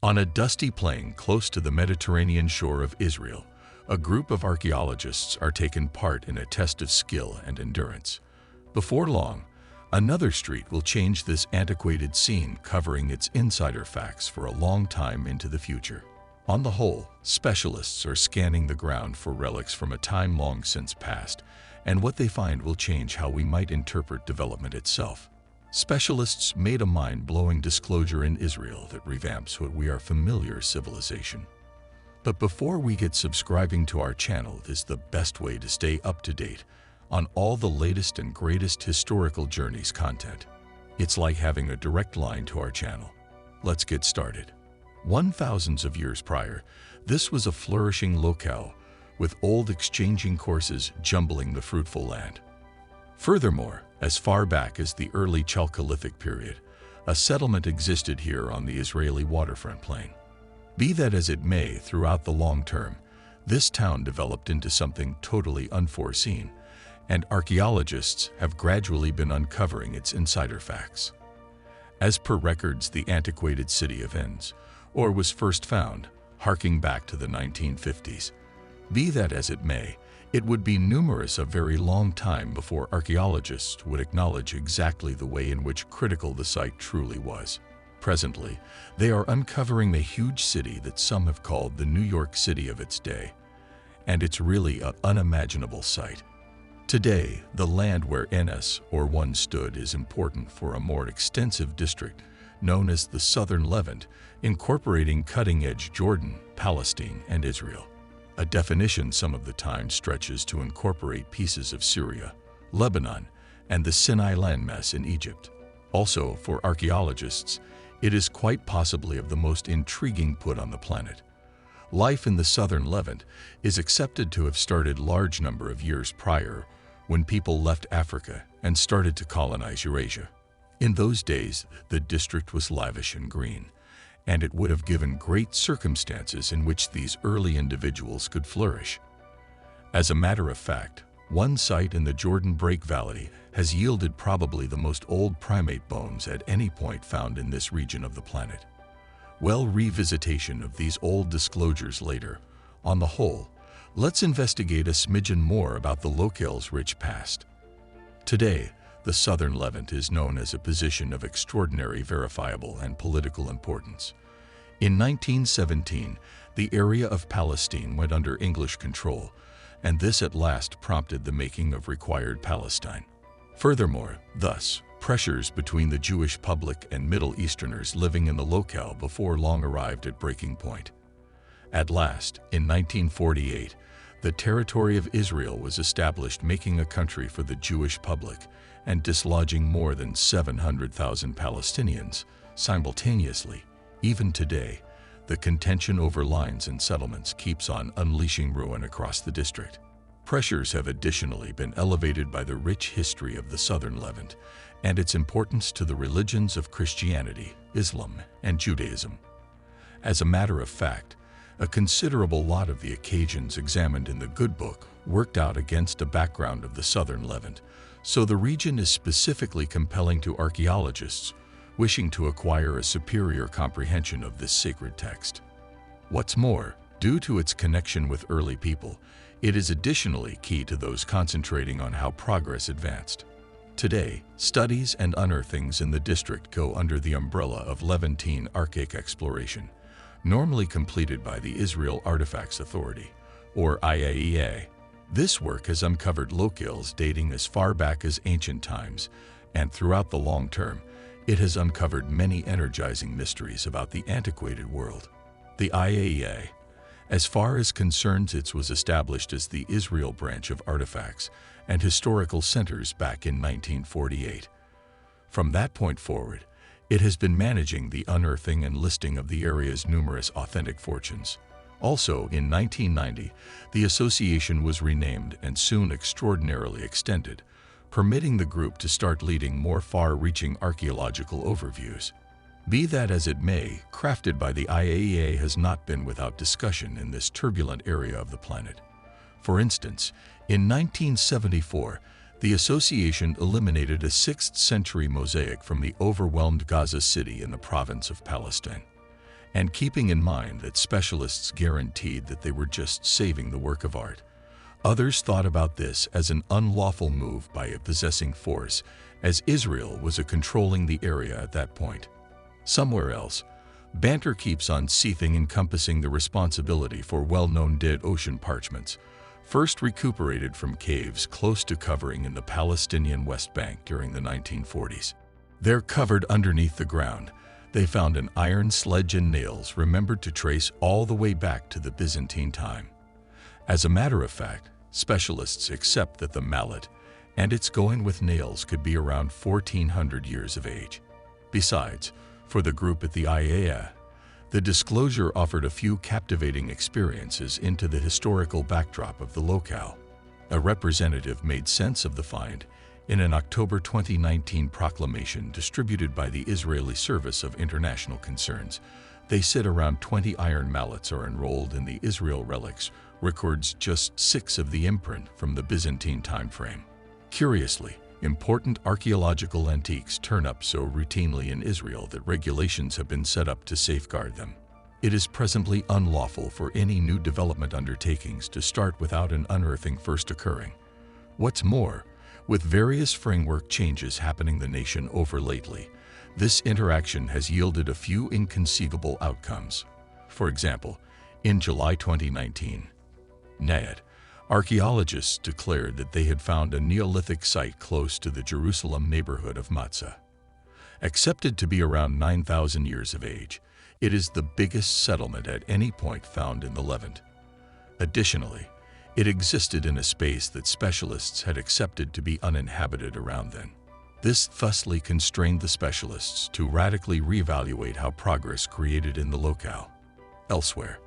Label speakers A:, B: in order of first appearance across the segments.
A: On a dusty plain close to the Mediterranean shore of Israel, a group of archaeologists are taking part in a test of skill and endurance. Before long, another street will change this antiquated scene, covering its insider facts for a long time into the future. On the whole, specialists are scanning the ground for relics from a time long since past, and what they find will change how we might interpret development itself. Specialists made a mind-blowing disclosure in Israel that revamps what we are familiar civilization. But before we get subscribing to our channel is the best way to stay up to date on all the latest and greatest historical journeys content. It's like having a direct line to our channel. Let's get started. Thousands of years prior, this was a flourishing locale with old exchanging courses jumbling the fruitful land. Furthermore, as far back as the early Chalcolithic period, a settlement existed here on the Israeli waterfront plain. Be that as it may, throughout the long term, this town developed into something totally unforeseen, and archaeologists have gradually been uncovering its insider facts. As per records, the antiquated city of En Esur was first found, harking back to the 1950s. Be that as it may, it would be numerous a very long time before archaeologists would acknowledge exactly the way in which critical the site truly was. Presently, they are uncovering a huge city that some have called the New York City of its day, and it's really an unimaginable sight. Today, the land where En Esur once stood is important for a more extensive district known as the Southern Levant, incorporating cutting-edge Jordan, Palestine, and Israel. A definition some of the time stretches to incorporate pieces of Syria, Lebanon, and the Sinai landmass in Egypt. Also, for archaeologists, it is quite possibly of the most intriguing put on the planet. Life in the Southern Levant is accepted to have started large number of years prior, when people left Africa and started to colonize Eurasia. In those days, the district was lavish and green, and it would have given great circumstances in which these early individuals could flourish. As a matter of fact, one site in the Jordan Break Valley has yielded probably the most old primate bones at any point found in this region of the planet. Well, revisitation of these old disclosures later. On the whole, let's investigate a smidgen more about the locale's rich past. Today, the Southern Levant is known as a position of extraordinary verifiable and political importance. In 1917, the area of Palestine went under English control, and this at last prompted the making of required Palestine. Furthermore, thus, pressures between the Jewish public and Middle Easterners living in the locale before long arrived at breaking point. At last, in 1948, the territory of Israel was established, making a country for the Jewish public and dislodging more than 700,000 Palestinians simultaneously. Even today, the contention over lines and settlements keeps on unleashing ruin across the district. Pressures have additionally been elevated by the rich history of the Southern Levant and its importance to the religions of Christianity, Islam, and Judaism. As a matter of fact, a considerable lot of the occasions examined in the Good Book worked out against a background of the Southern Levant, so the region is specifically compelling to archaeologists wishing to acquire a superior comprehension of this sacred text. What's more, due to its connection with early people, it is additionally key to those concentrating on how progress advanced. Today, studies and unearthings in the district go under the umbrella of Levantine archaic exploration, normally completed by the Israel Artifacts Authority, or IAEA. This work has uncovered locales dating as far back as ancient times, and throughout the long term, it has uncovered many energizing mysteries about the antiquated world. The IAEA, as far as concerns, it was established as the Israel branch of artifacts and historical centers back in 1948. From that point forward, it has been managing the unearthing and listing of the area's numerous authentic fortunes. Also, in 1990, the association was renamed and soon extraordinarily extended, permitting the group to start leading more far-reaching archaeological overviews. Be that as it may, crafted by the IAEA has not been without discussion in this turbulent area of the planet. For instance, in 1974, the association eliminated a 6th century mosaic from the overwhelmed Gaza City in the province of Palestine. and keeping in mind that specialists guaranteed that they were just saving the work of art. Others thought about this as an unlawful move by a possessing force, as Israel was controlling the area at that point. Somewhere else, banter keeps on seething, encompassing the responsibility for well-known dead ocean parchments, first recuperated from caves close to covering in the Palestinian West Bank during the 1940s. There, covered underneath the ground, they found an iron sledge and nails remembered to trace all the way back to the Byzantine time. As a matter of fact, specialists accept that the mallet and its going with nails could be around 1400 years of age. Besides, for the group at the IAEA, the disclosure offered a few captivating experiences into the historical backdrop of the locale. A representative made sense of the find in an October 2019 proclamation distributed by the Israeli Service of International Concerns. They said around 20 iron mallets are enrolled in the Israel relics, records just 6 of the imprint from the Byzantine time frame. Curiously, important archaeological antiques turn up so routinely in Israel that regulations have been set up to safeguard them. It is presently unlawful for any new development undertakings to start without an unearthing first occurring. What's more, with various framework changes happening the nation over lately, this interaction has yielded a few inconceivable outcomes. For example, in July 2019, archaeologists declared that they had found a Neolithic site close to the Jerusalem neighborhood of Matzah. Accepted to be around 9,000 years of age, it is the biggest settlement at any point found in the Levant. Additionally, it existed in a space that specialists had accepted to be uninhabited around then. This thusly constrained the specialists to radically reevaluate how progress created in the locale. Elsewhere,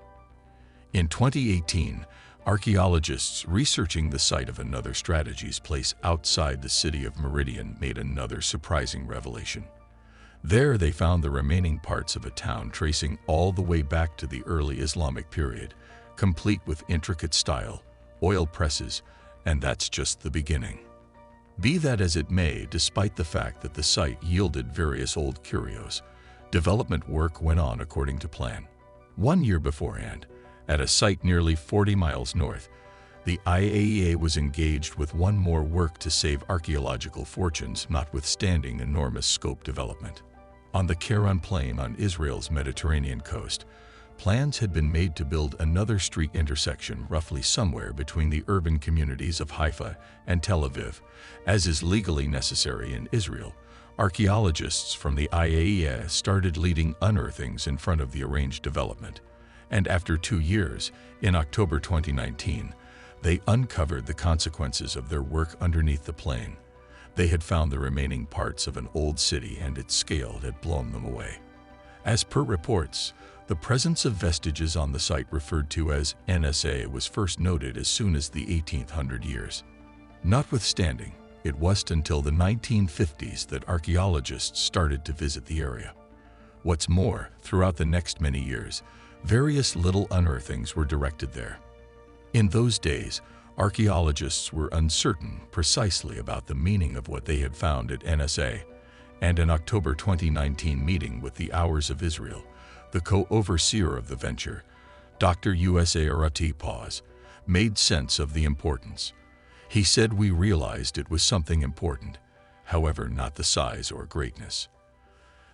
A: in 2018, archaeologists researching the site of another strategies place outside the city of Meridian made another surprising revelation. There they found the remaining parts of a town tracing all the way back to the early Islamic period, complete with intricate style, oil presses, and that's just the beginning. Be that as it may, despite the fact that the site yielded various old curios, development work went on according to plan. 1 year beforehand, at a site nearly 40 miles north, the IAEA was engaged with one more work to save archaeological fortunes, notwithstanding enormous scope development. On the Keren Plain on Israel's Mediterranean coast, plans had been made to build another street intersection roughly somewhere between the urban communities of Haifa and Tel Aviv. As is legally necessary in Israel, archaeologists from the IAEA started leading unearthings in front of the arranged development. And after 2 years, in October 2019, they uncovered the consequences of their work underneath the plain. They had found the remaining parts of an old city, and its scale had blown them away. As per reports, the presence of vestiges on the site referred to as NSA was first noted as soon as the 1800 years. Notwithstanding, it wasn't until the 1950s that archaeologists started to visit the area. What's more, throughout the next many years, various little unearthings were directed there. In those days, archaeologists were uncertain precisely about the meaning of what they had found at NSA, and an October 2019 meeting with the Hours of Israel, the co-overseer of the venture, Dr. USA Arati Paz, made sense of the importance. He said, "We realized it was something important, however not the size or greatness."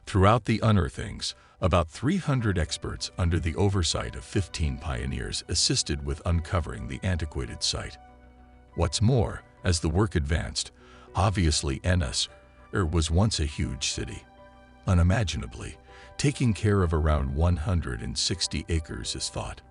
A: Throughout the unearthings, about 300 experts under the oversight of 15 pioneers assisted with uncovering the antiquated site. What's more, as the work advanced, obviously En Esur was once a huge city. Unimaginably, taking care of around 160 acres is thought.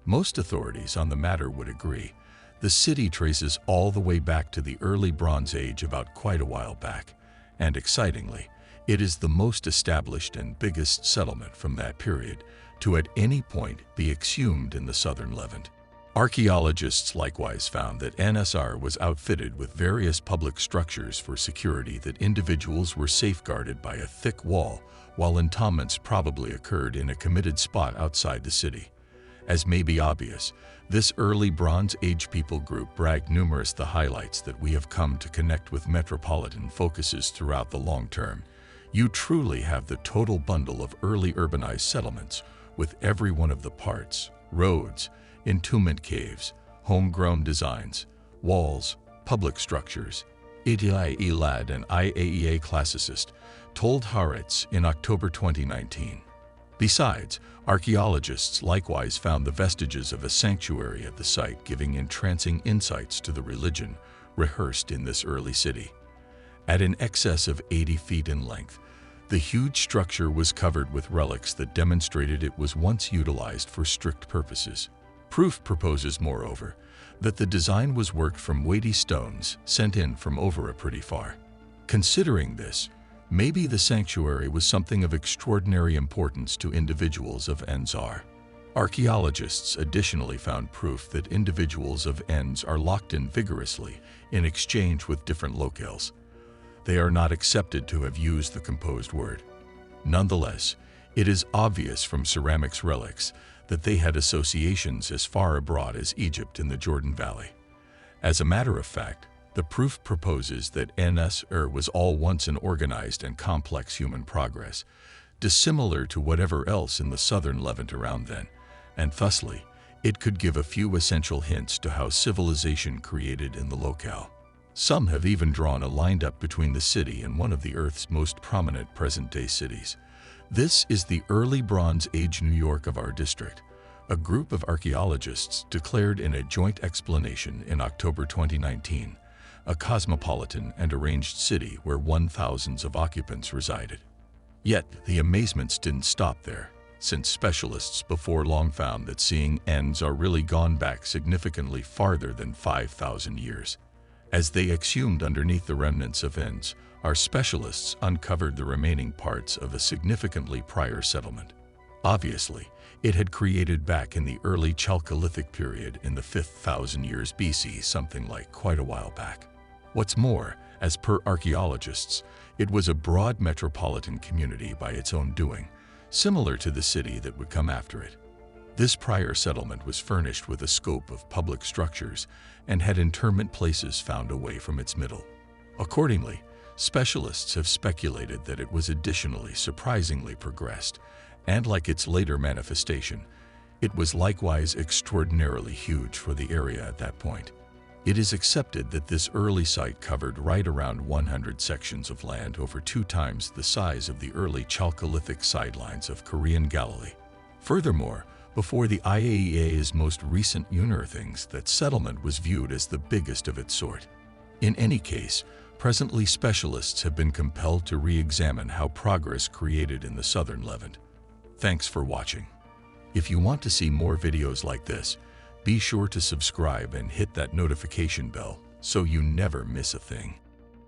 A: Most authorities on the matter would agree. The city traces all the way back to the early Bronze Age, about quite a while back, and excitingly, it is the most established and biggest settlement from that period to at any point be exhumed in the southern Levant. Archaeologists likewise found that En Esur was outfitted with various public structures for security, that individuals were safeguarded by a thick wall, while entombments probably occurred in a committed spot outside the city. As may be obvious, this early Bronze Age people group bragged numerous the highlights that we have come to connect with metropolitan focuses throughout the long term. You truly have the total bundle of early urbanized settlements, with every one of the parts, roads, entombment caves, homegrown designs, walls, public structures. Iti Elad, an IAEA classicist, told Haaretz in October 2019. Besides, archaeologists likewise found the vestiges of a sanctuary at the site, giving entrancing insights to the religion rehearsed in this early city. At an excess of 80 feet in length, the huge structure was covered with relics that demonstrated it was once utilized for strict purposes. Proof proposes, moreover, that the design was worked from weighty stones sent in from over a pretty far. Considering this, maybe the sanctuary was something of extraordinary importance to individuals of En Esur. Archaeologists additionally found proof that individuals of Ens are locked in vigorously in exchange with different locales. They are not accepted to have used the composed word. Nonetheless, it is obvious from ceramics relics that they had associations as far abroad as Egypt in the Jordan Valley. As a matter of fact, the proof proposes that En Esur was all once an organized and complex human progress, dissimilar to whatever else in the southern Levant around then, and thusly, it could give a few essential hints to how civilization created in the locale. Some have even drawn a line up between the city and one of the Earth's most prominent present-day cities. This is the early Bronze Age New York of our district. A group of archaeologists declared in a joint explanation in October 2019, a cosmopolitan and arranged city where thousands of occupants resided. Yet, the amazements didn't stop there, since specialists before long found that seeing Ens are really gone back significantly farther than 5,000 years. As they exhumed underneath the remnants of Ens, our specialists uncovered the remaining parts of a significantly prior settlement. Obviously, it had created back in the early Chalcolithic period in the 5,000 years BC, something like quite a while back. What's more, as per archaeologists, it was a broad metropolitan community by its own doing, similar to the city that would come after it. This prior settlement was furnished with a scope of public structures and had interment places found away from its middle. Accordingly, specialists have speculated that it was additionally surprisingly progressed, and like its later manifestation, it was likewise extraordinarily huge for the area at that point. It is accepted that this early site covered right around 100 sections of land over 2 times the size of the early Chalcolithic sidelines of Korean Galilee. Furthermore, before the IAEA's most recent unearthings, that settlement was viewed as the biggest of its sort. In any case, presently specialists have been compelled to re-examine how progress created in the southern Levant. Thanks for watching. If you want to see more videos like this, be sure to subscribe and hit that notification bell so you never miss a thing.